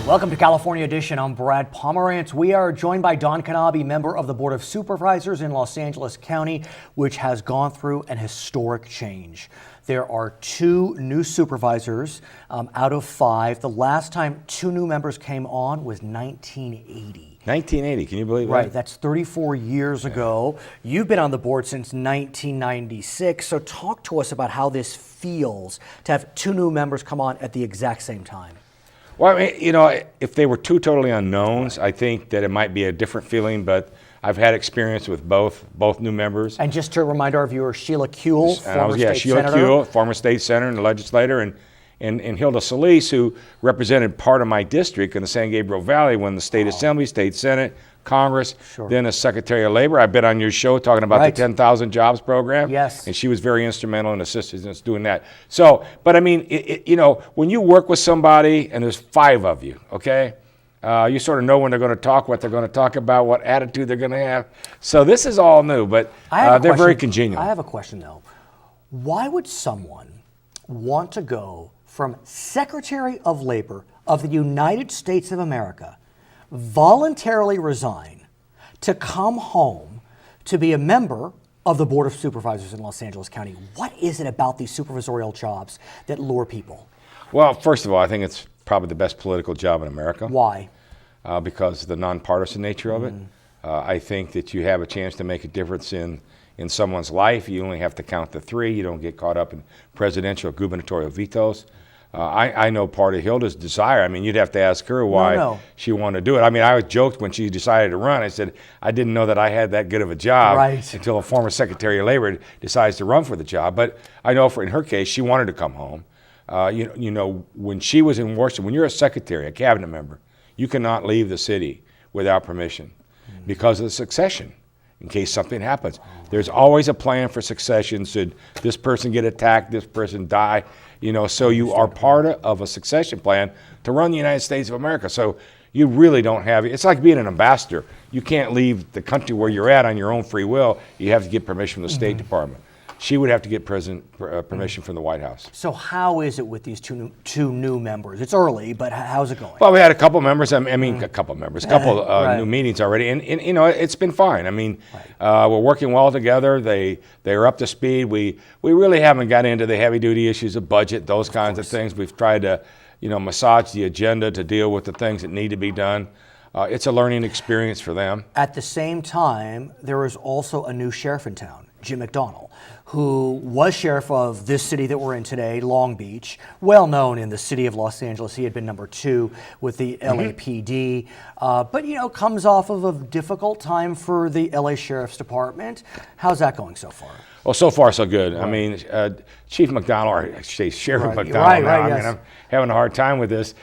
Welcome to California Edition. I'm Brad Pomerance. We are joined by Don Knabe, member of the Board of Supervisors in Los Angeles County, which has gone through an historic change. There are 2 new supervisors out of 5. The last time 2 new members came on was 1980. 1980, can you believe that? Right, that's 34 years ago. You've been on the board since 1996, so talk to us about how this feels to have 2 new members come on at the exact same time. Well, I mean, you know, if they were 2 totally unknowns, I think that it might be a different feeling, but I've had experience with both new members. And just to remind our viewers, Sheila Kuehl, Sheila Kuehl, former state senator and legislator, and Hilda Solis, who represented part of my district in the San Gabriel Valley when the state assembly, state senate, Congress, then as Secretary of Labor. I've been on your show talking about the 10,000 Jobs program. Yes. And she was very instrumental in assisting us doing that. So, but I mean, you know, when you work with somebody and there's 5 of you, okay, you sort of know when they're going to talk, what they're going to talk about, what attitude they're going to have. So this is all new, but they're very congenial. I have a question, though. Why would someone want to go from Secretary of Labor of the United States of America, voluntarily resign, to come home to be a member of the Board of Supervisors in Los Angeles County? What is it about these supervisorial jobs that lure people? Well, first of all, I think it's probably the best political job in America. Why? Because of the nonpartisan nature of it. I think that you have a chance to make a difference in someone's life. You only have to count to 3. You don't get caught up in presidential or gubernatorial vetoes. I know part of Hilda's desire. I mean, you'd have to ask her why she wanted to do it. I mean, I was joked when she decided to run. I said, I didn't know that I had that good of a job until a former Secretary of Labor decides to run for the job. But I know in her case, she wanted to come home. You know, when she was in Washington, when you're a secretary, a cabinet member, you cannot leave the city without permission because of the succession. In case something happens, there's always a plan for succession. Should this person get attacked, this person die, you know, so you are part of a succession plan to run the United States of America. So you really don't have, it's like being an ambassador. You can't leave the country where you're at on your own free will. You have to get permission from the State Department. She would have to get permission from the White House. So how is it with these two new members? It's early, but how's it going? Well, we had a couple members. I mean, a couple new meetings already, and you know, it's been fine. I mean, we're working well together. They are up to speed. We really haven't got into the heavy duty issues of budget, those kinds of things. We've tried to, you know, massage the agenda to deal with the things that need to be done. It's a learning experience for them. At the same time, there is also a new sheriff in town, Jim McDonnell, who was sheriff of this city that we're in today, Long Beach, well known in the city of Los Angeles. He had been number 2 with the LAPD, but, you know, comes off of a difficult time for the LA Sheriff's Department. How's that going so far? Well, so far so good. I mean, Chief McDonnell, or I say Sheriff McDonnell now, I mean, I'm having a hard time with this.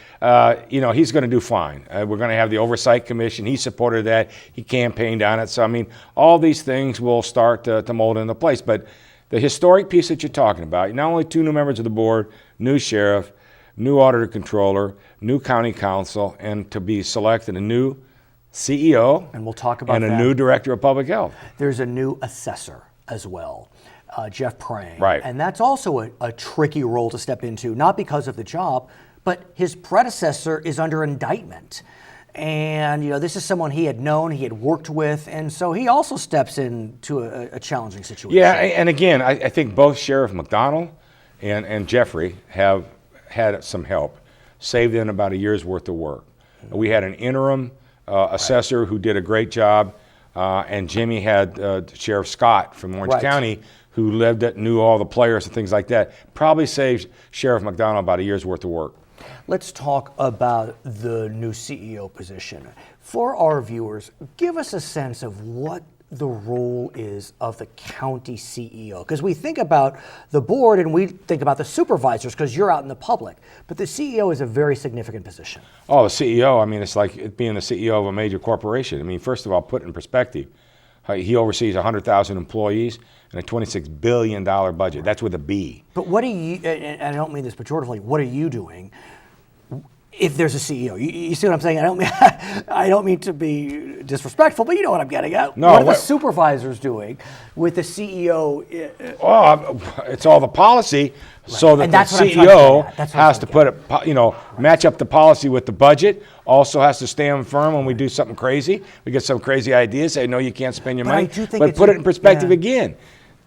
You know, he's going to do fine. We're going to have the Oversight Commission. He supported that. He campaigned on it. So, I mean, all these things will start to mold into place. But the historic piece that you're talking about, not only 2 new members of the board, new sheriff, new auditor controller, new county council, and to be selected a new CEO, and we'll talk about and a new director of public health. There's a new assessor as well, Jeff Prang. Right. And that's also a tricky role to step into, not because of the job, but his predecessor is under indictment. And, you know, this is someone he had known, he had worked with, and so he also steps into a challenging situation. Yeah, and again, I think both Sheriff McDonnell and Jeffrey have had some help, saved in about a year's worth of work. We had an interim assessor who did a great job, and Jimmy had Sheriff Scott from Orange County, who knew all the players and things like that. Probably saved Sheriff McDonnell about a year's worth of work. Let's talk about the new CEO position. For our viewers, give us a sense of what the role is of the county CEO. Because we think about the board and we think about the supervisors because you're out in the public. But the CEO is a very significant position. Oh, the CEO, I mean, it's like being the CEO of a major corporation. I mean, first of all, put it in perspective. He oversees 100,000 employees and a $26 billion budget. That's with a B. But what are you, and I don't mean this pejoratively, what are you doing if there's a CEO. You see what I'm saying? I don't mean to be disrespectful, but you know what I'm getting at. No, what are the supervisors doing with the CEO? It's all the policy, so that And the that's what I'm trying to CEO get at. That's what I'm has to trying put it, match up the policy with the budget. Also has to stand firm when we do something crazy. We get some crazy ideas. Say, no, you can't spend your But I money. do think But it's put it in perspective yeah. again.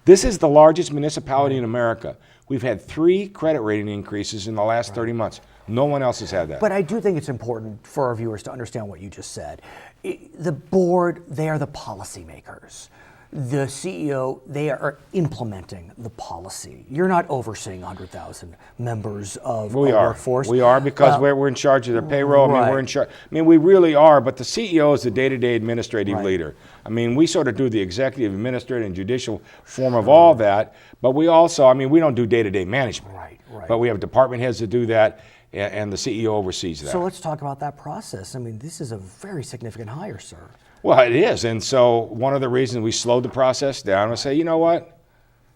This is the largest municipality in America. We've had 3 credit rating increases in the last 30 months. No one else has had that. But I do think it's important for our viewers to understand what you just said. The board, they are the policymakers. The CEO, they are implementing the policy. You're not overseeing 100,000 members of a workforce. We are because we're in charge of their payroll. I mean, we're in charge. I mean, we really are. But the CEO is the day-to-day administrative leader. I mean, we sort of do the executive, administrative, and judicial form of all that. But we also, I mean, we don't do day-to-day management. Right. But we have department heads that do that, and the CEO oversees that. So let's talk about that process. I mean, this is a very significant hire, sir. Well, it is. And so one of the reasons we slowed the process down was say, you know what?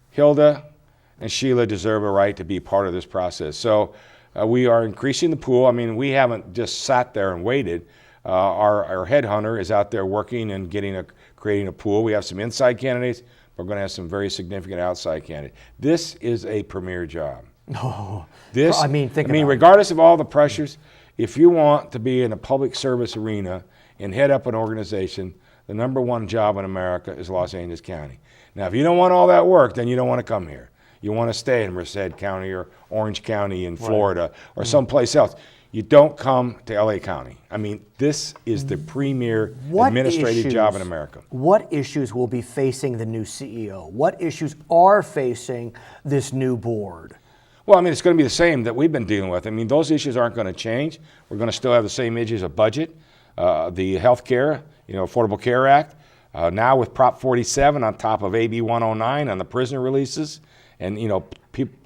Hilda and Sheila deserve a right to be part of this process. So we are increasing the pool. I mean, we haven't just sat there and waited. Our headhunter is out there working and creating a pool. We have some inside candidates. We're going to have some very significant outside candidates. This is a premier job. Oh, Think about it. Regardless of all the pressures, if you want to be in a public service arena and head up an organization, the #1 job in America is Los Angeles County. Now, if you don't want all that work, then you don't want to come here. You want to stay in Merced County or Orange County in Florida or someplace else. You don't come to LA County. I mean, this is the premier administrative job in America. What issues will be facing the new CEO? What issues are facing this new board? Well, I mean, it's going to be the same that we've been dealing with. I mean, those issues aren't going to change. We're going to still have the same issues of budget, the health care, Affordable Care Act, now with Prop 47 on top of AB 109 on the prisoner releases and,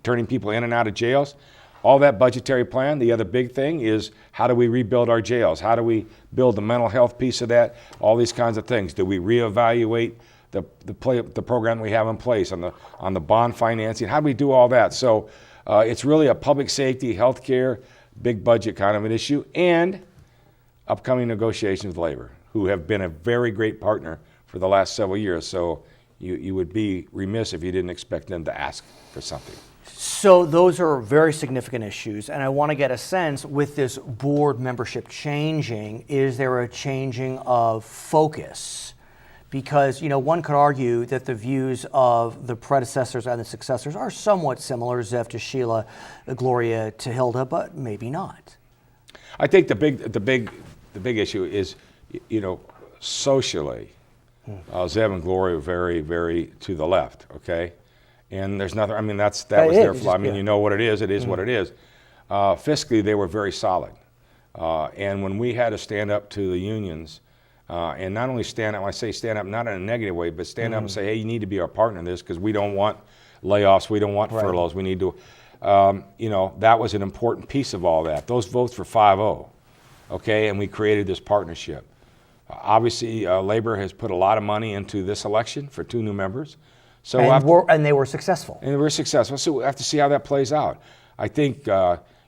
turning people in and out of jails. All that budgetary plan. The other big thing is how do we rebuild our jails? How do we build the mental health piece of that? All these kinds of things. Do we reevaluate the program we have in place on the bond financing? How do we do all that? So it's really a public safety, healthcare, big budget kind of an issue, and upcoming negotiations with labor, who have been a very great partner for the last several years. So you would be remiss if you didn't expect them to ask for something. So those are very significant issues, and I want to get a sense, with this board membership changing, is there a changing of focus? Because, one could argue that the views of the predecessors and the successors are somewhat similar, Zev to Sheila, Gloria to Hilda, but maybe not. I think the big issue is, socially, Zev and Gloria are very, very to the left, okay? And there's nothing, I mean, that was their flaw. I mean, you know what it is what it is. Fiscally, they were very solid. And when we had to stand up to the unions, and not only stand up, when I say stand up, not in a negative way, but stand up and say, hey, you need to be our partner in this because we don't want layoffs, we don't want furloughs, we need to, that was an important piece of all that. Those votes were 5-0, okay, and we created this partnership. Obviously, labor has put a lot of money into this election for 2 new members. So and they were successful. And they were successful, so we have to see how that plays out. I think,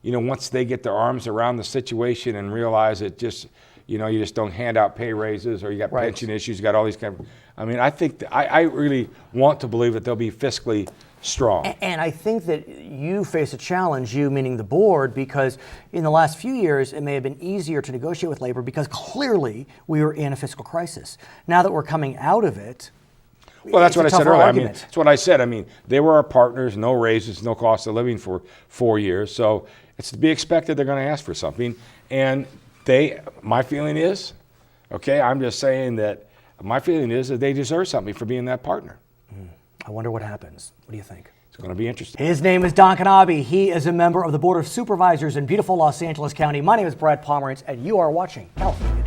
once they get their arms around the situation and realize it just, you just don't hand out pay raises, or you got pension issues, you got all these kind of, I mean, I think, I really want to believe that they'll be fiscally strong. And I think that you face a challenge, you meaning the board, because in the last few years, it may have been easier to negotiate with labor because clearly we were in a fiscal crisis. Now that we're coming out of it, well, that's what I said earlier. Argument. I mean, that's what I said. I mean, they were our partners, no raises, no cost of living for 4 years. So it's to be expected they're going to ask for something. And my feeling is, okay, I'm just saying that my feeling is that they deserve something for being that partner. I wonder what happens. What do you think? It's going to be interesting. His name is Don Knabe. He is a member of the Board of Supervisors in beautiful Los Angeles County. My name is Brad Pomerance, and you are watching California.